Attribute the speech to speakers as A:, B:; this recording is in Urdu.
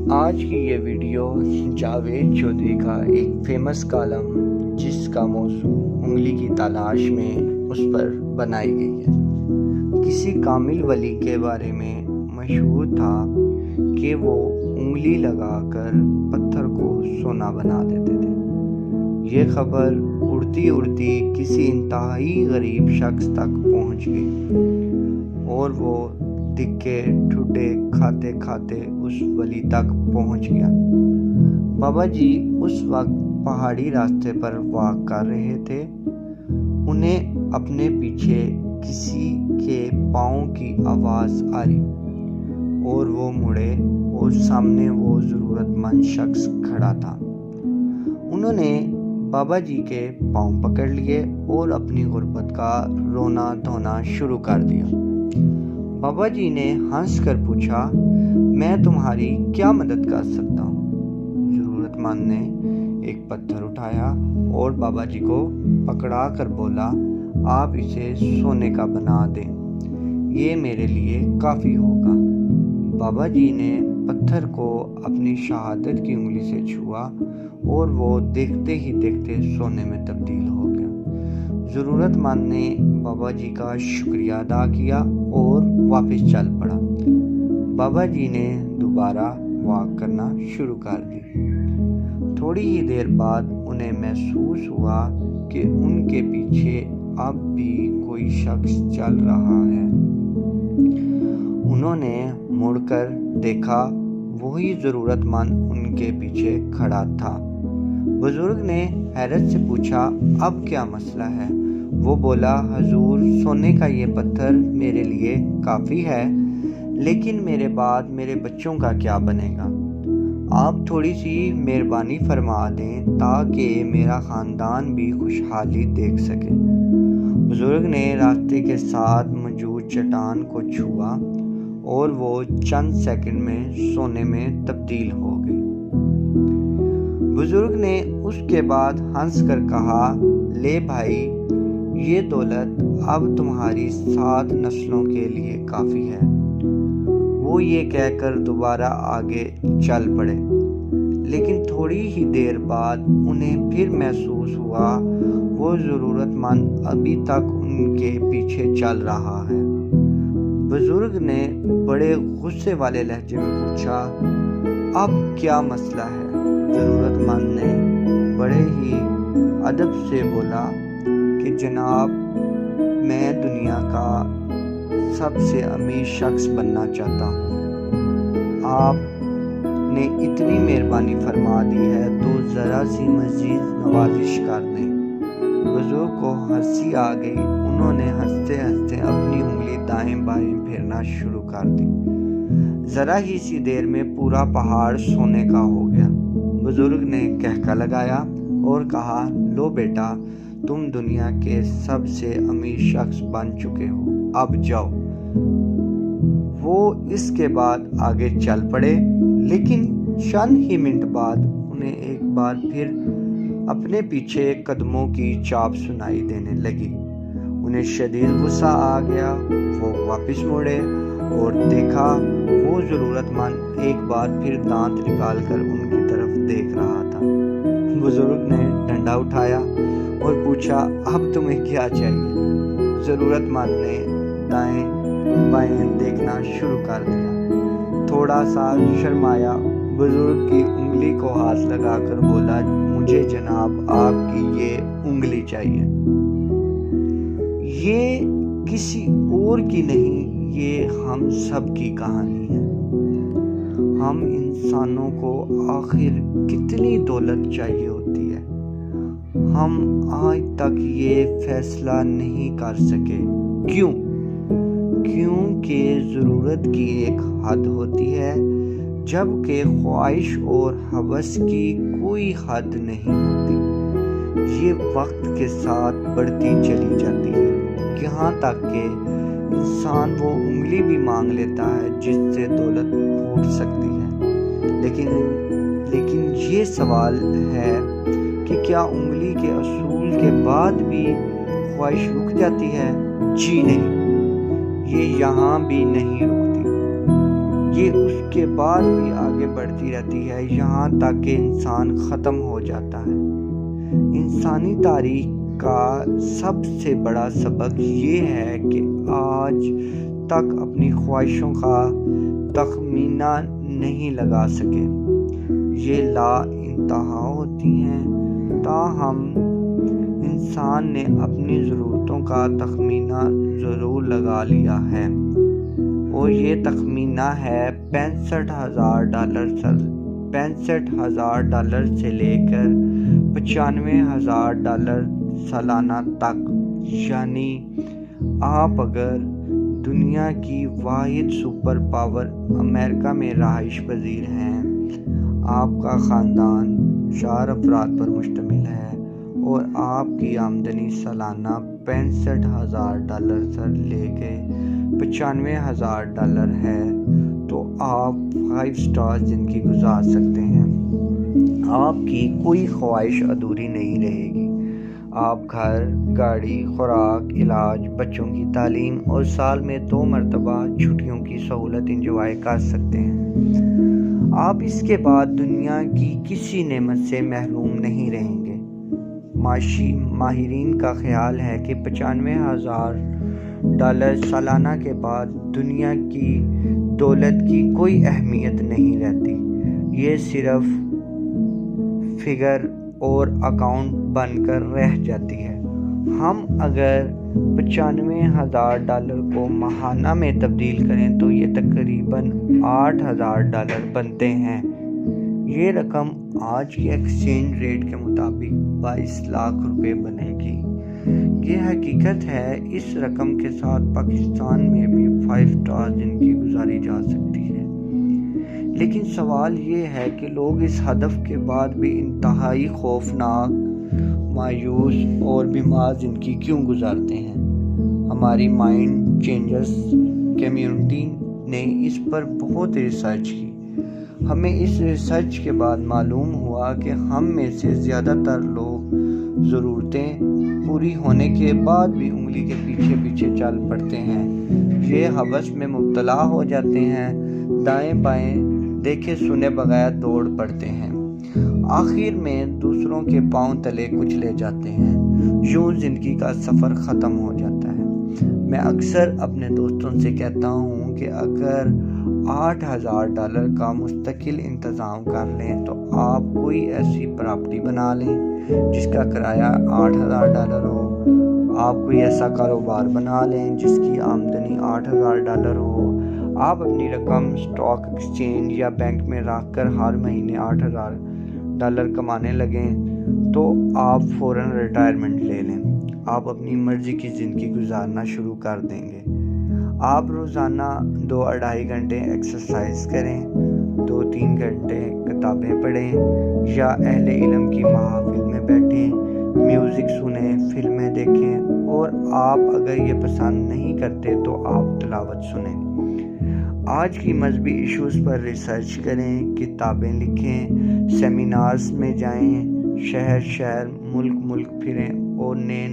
A: آج کی یہ ویڈیو جاوید چودھری کا ایک فیمس کالم جس کا موضوع انگلی کی تلاش میں اس پر بنائی گئی ہے۔ کسی کامل ولی کے بارے میں مشہور تھا کہ وہ انگلی لگا کر پتھر کو سونا بنا دیتے تھے۔ یہ خبر اڑتی اڑتی کسی انتہائی غریب شخص تک پہنچ گئی اور وہ دکے ٹھوٹے کھاتے کھاتے اس ولی تک پہنچ گیا۔ بابا جی اس وقت پہاڑی راستے پر واک کر رہے تھے۔ انہیں اپنے پیچھے کسی کے پاؤں کی آواز آئی اور وہ مڑے اور سامنے وہ ضرورت مند شخص کھڑا تھا۔ انہوں نے بابا جی کے پاؤں پکڑ لیے اور اپنی غربت کا رونا دھونا شروع کر دیا۔ بابا جی نے ہنس کر پوچھا، میں تمہاری کیا مدد کر سکتا ہوں؟ ضرورت مند نے ایک پتھر اٹھایا اور بابا جی کو پکڑا کر بولا، آپ اسے سونے کا بنا دیں، یہ میرے لیے کافی ہوگا۔ بابا جی نے پتھر کو اپنی شہادت کی انگلی سے چھوا اور وہ دیکھتے ہی دیکھتے سونے میں تبدیل ہو گیا۔ ضرورت مند نے بابا جی کا شکریہ ادا کیا اور واپس چل پڑا۔ بابا جی نے دوبارہ واک کرنا شروع کر دی۔ تھوڑی ہی دیر بعد انہیں محسوس ہوا کہ ان کے پیچھے اب بھی کوئی شخص چل رہا ہے۔ انہوں نے مڑ کر دیکھا، وہی ضرورت مند ان کے پیچھے کھڑا تھا۔ بزرگ نے حیرت سے پوچھا، اب کیا مسئلہ ہے؟ وہ بولا، حضور، سونے کا یہ پتھر میرے لیے کافی ہے، لیکن میرے بعد میرے بچوں کا کیا بنے گا؟ آپ تھوڑی سی مہربانی فرما دیں تاکہ میرا خاندان بھی خوشحالی دیکھ سکے۔ بزرگ نے راستے کے ساتھ موجود چٹان کو چھوا اور وہ چند سیکنڈ میں سونے میں تبدیل ہو گئی۔ بزرگ نے اس کے بعد ہنس کر کہا، لے بھائی، یہ دولت اب تمہاری 7 نسلوں کے لیے کافی ہے۔ وہ یہ کہہ کر دوبارہ آگے چل پڑے، لیکن تھوڑی ہی دیر بعد انہیں پھر محسوس ہوا وہ ضرورت مند ابھی تک ان کے پیچھے چل رہا ہے۔ بزرگ نے بڑے غصے والے لہجے میں پوچھا، اب کیا مسئلہ ہے؟ ضرورت مند نے بڑے ہی ادب سے بولا کہ جناب، میں دنیا کا سب سے امیر شخص بننا چاہتا ہوں۔ آپ نے اتنی مہربانی فرما دی ہے تو ذرا سی مزید نوازش کر دیں۔ بزرگ کو ہنسی آ گئی۔ انہوں نے ہنستے ہنستے اپنی انگلی دائیں بائیں پھیرنا شروع کر دی۔ ذرا ہی سی دیر میں پورا پہاڑ سونے کا ہو گیا۔ بزرگ نے کہکا لگایا اور کہا، لو بیٹا، تم دنیا کے سب سے امیر شخص بن چکے ہو، اب جاؤ۔ وہ اس کے بعد آگے چل پڑے، لیکن چند ہی منٹ بعد انہیں ایک بار پھر اپنے پیچھے قدموں کی چاپ سنائی دینے لگی۔ انہیں شدید غصہ آ گیا۔ وہ واپس مڑے اور دیکھا وہ ضرورت مند ایک بار پھر دانت نکال کر ان کی طرف دیکھ رہا تھا۔ بزرگ نے ڈنڈا اٹھایا اور پوچھا، اب تمہیں کیا چاہیے؟ ضرورت مند نے دائیں بائیں دیکھنا شروع کر دیا۔ تھوڑا سا شرمایا بزرگ کی انگلی کو ہاتھ لگا کر بولا، مجھے جناب آپ کی یہ انگلی چاہیے۔ یہ کسی اور کی نہیں، یہ ہم سب کی کہانی ہے۔ ہم انسانوں کو آخر کتنی دولت چاہیے ہوتی ہے؟ ہم آج تک یہ فیصلہ نہیں کر سکے۔ کیوں؟ کیونکہ ضرورت کی ایک حد ہوتی ہے، جبکہ خواہش اور ہوس کی کوئی حد نہیں ہوتی۔ یہ وقت کے ساتھ بڑھتی چلی جاتی ہے، یہاں تک کہ انسان وہ انگلی بھی مانگ لیتا ہے جس سے دولت پھوٹ سکتی ہے۔ لیکن یہ سوال ہے کہ کیا انگلی کے اصول کے بعد بھی خواہش رک جاتی ہے؟ جی نہیں، یہ یہاں بھی نہیں رکتی۔ یہ اس کے بعد بھی آگے بڑھتی رہتی ہے یہاں تک کہ انسان ختم ہو جاتا ہے۔ انسانی تاریخ کا سب سے بڑا سبق یہ ہے کہ آج تک اپنی خواہشوں کا تخمینہ نہیں لگا سکے۔ یہ لا انتہا ہوتی ہیں، تاہم انسان نے اپنی ضرورتوں کا تخمینہ ضرور لگا لیا ہے، اور یہ تخمینہ ہے $65,000 سے لے کر $95,000 سالانہ تک۔ یعنی آپ اگر دنیا کی واحد سپر پاور امریکہ میں رہائش پذیر ہیں، آپ کا خاندان 4 افراد پر مشتمل ہے اور آپ کی آمدنی سالانہ $65,000 سے لے کے $95,000 ہے، تو آپ 5 سٹار زندگی گزار سکتے ہیں۔ آپ کی کوئی خواہش ادھوری نہیں رہے گی۔ آپ گھر، گاڑی، خوراک، علاج، بچوں کی تعلیم اور سال میں 2 مرتبہ چھٹیوں کی سہولت انجوائے کر سکتے ہیں۔ آپ اس کے بعد دنیا کی کسی نعمت سے محروم نہیں رہیں گے۔ ماہرین کا خیال ہے کہ $95,000 سالانہ کے بعد دنیا کی دولت کی کوئی اہمیت نہیں رہتی، یہ صرف فگر اور اکاؤنٹ بن کر رہ جاتی ہے۔ ہم اگر $95,000 کو ماہانہ میں تبدیل کریں تو یہ تقریباً $8,000 بنتے ہیں۔ یہ رقم آج کے ایکسچینج ریٹ کے مطابق 22 لاکھ روپے بنے گی۔ یہ حقیقت ہے، اس رقم کے ساتھ پاکستان میں بھی 5 سٹار زندگی گزاری جا سکتی ہے۔ لیکن سوال یہ ہے کہ لوگ اس ہدف کے بعد بھی انتہائی خوفناک، مایوس اور بیمار زندگی کیوں گزارتے ہیں؟ ہماری مائنڈ چینجرز کمیونٹی نے اس پر بہت ریسرچ کی۔ ہمیں اس ریسرچ کے بعد معلوم ہوا کہ ہم میں سے زیادہ تر لوگ ضرورتیں پوری ہونے کے بعد بھی انگلی کے پیچھے چل پڑتے ہیں۔ یہ ہوس میں مبتلا ہو جاتے ہیں، دائیں بائیں دیکھے سنے بغیر دوڑ پڑتے ہیں، آخر میں دوسروں کے پاؤں تلے کچلے جاتے ہیں۔ یوں زندگی کا سفر ختم ہو جاتا ہے۔ میں اکثر اپنے دوستوں سے کہتا ہوں کہ اگر $8,000 کا مستقل انتظام کر لیں تو آپ کوئی ایسی پراپرٹی بنا لیں جس کا کرایہ $8,000 ہو، آپ کوئی ایسا کاروبار بنا لیں جس کی آمدنی $8,000 ہو، آپ اپنی رقم اسٹاک ایکسچینج یا بینک میں رکھ کر ہر مہینے $8,000 کمانے لگیں تو آپ فوراً ریٹائرمنٹ لے لیں۔ آپ اپنی مرضی کی زندگی گزارنا شروع کر دیں گے۔ آپ روزانہ 2-2.5 گھنٹے ایکسرسائز کریں، 2-3 گھنٹے کتابیں پڑھیں یا اہل علم کی محافل میں بیٹھیں، میوزک سنیں، فلمیں دیکھیں، اور آپ اگر یہ پسند نہیں کرتے تو آپ تلاوت سنیں۔ آج کی مذہبی ایشوز پر ریسرچ کریں، کتابیں لکھیں، سیمینارز میں جائیں، شہر ملک پھریں اور نئے